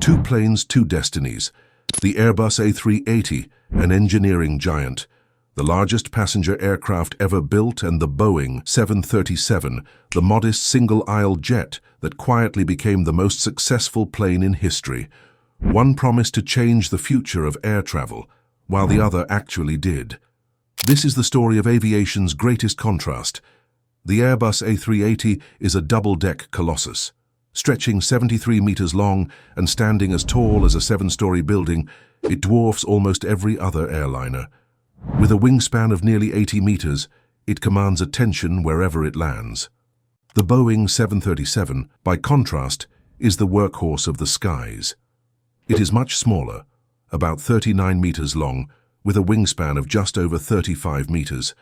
Two planes, two destinies. The Airbus A380, an engineering giant, the largest passenger aircraft ever built, and the Boeing 737, the modest single-aisle jet that quietly became the most successful plane in history. One promised to change the future of air travel, while the other actually did. This is the story of aviation's greatest contrast. The Airbus A380 is a double-deck colossus. Stretching 73 meters long and standing as tall as a 7-story building, it dwarfs almost every other airliner. With a wingspan of nearly 80 meters, it commands attention wherever it lands. The Boeing 737, by contrast, is the workhorse of the skies. It is much smaller, about 39 meters long, with a wingspan of just over 35 meters.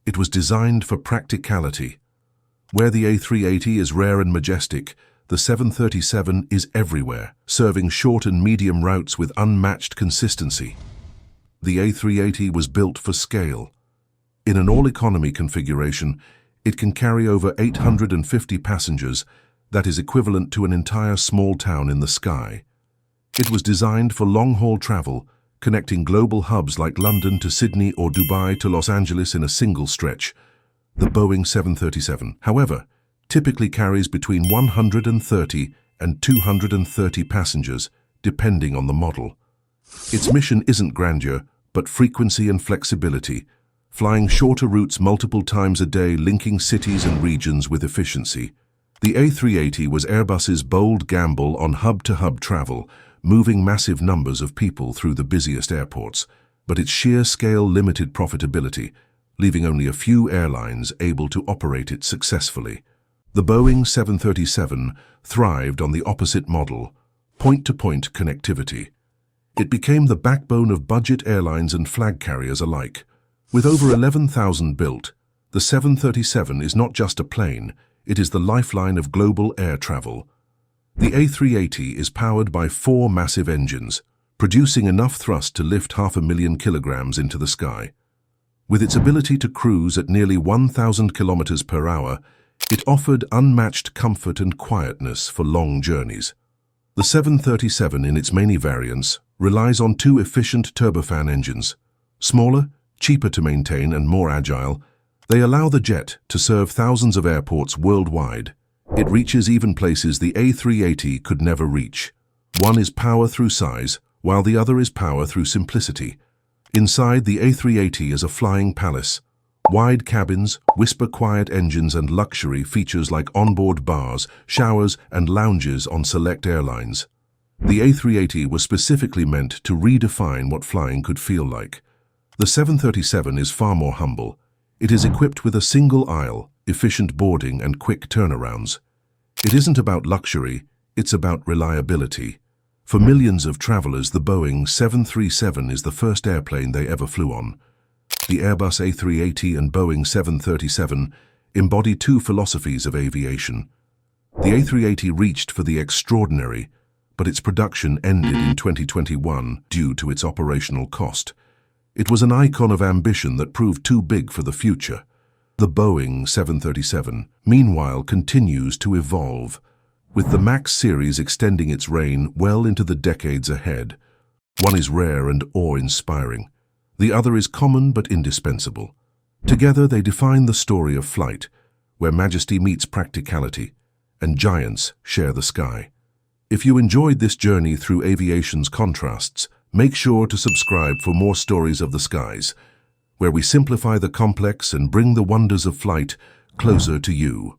It was designed for practicality. Where the A380 is rare and majestic, the 737 is everywhere, serving short and medium routes with unmatched consistency. The A380 was built for scale. In an all-economy configuration, it can carry over 850 passengers, that is equivalent to an entire small town in the sky. It was designed for long-haul travel, connecting global hubs like London to Sydney or Dubai to Los Angeles in a single stretch. The Boeing 737, however, typically carries between 130 and 230 passengers, depending on the model. Its mission isn't grandeur, but frequency and flexibility, flying shorter routes multiple times a day, linking cities and regions with efficiency. The A380 was Airbus's bold gamble on hub-to-hub travel, moving massive numbers of people through the busiest airports, but its sheer scale limited profitability, leaving only a few airlines able to operate it successfully. The Boeing 737 thrived on the opposite model, point-to-point connectivity. It became the backbone of budget airlines and flag carriers alike. With over 11,000 built, the 737 is not just a plane, it is the lifeline of global air travel. The A380 is powered by 4 massive engines, producing enough thrust to lift 500,000 kilograms into the sky. With its ability to cruise at nearly 1,000 kilometers per hour, it offered unmatched comfort and quietness for long journeys. The 737 in its many variants relies on 2 efficient turbofan engines. Smaller, cheaper to maintain and more agile, they allow the jet to serve thousands of airports worldwide. It reaches even places the A380 could never reach. One is power through size, while the other is power through simplicity. Inside, the A380 is a flying palace. Wide cabins, whisper-quiet engines and luxury features like onboard bars, showers and lounges on select airlines. The A380 was specifically meant to redefine what flying could feel like. The 737 is far more humble. It is equipped with a single aisle, efficient boarding and quick turnarounds. It isn't about luxury, it's about reliability. For millions of travelers, the Boeing 737 is the first airplane they ever flew on. The Airbus A380 and Boeing 737 embody 2 philosophies of aviation. The A380 reached for the extraordinary, but its production ended in 2021 due to its operational cost. It was an icon of ambition that proved too big for the future. The Boeing 737, meanwhile, continues to evolve, with the MAX series extending its reign well into the decades ahead. One is rare and awe-inspiring. The other is common but indispensable. Together they define the story of flight, where majesty meets practicality, and giants share the sky. If you enjoyed this journey through aviation's contrasts, make sure to subscribe for more stories of the skies, where we simplify the complex and bring the wonders of flight closer to you.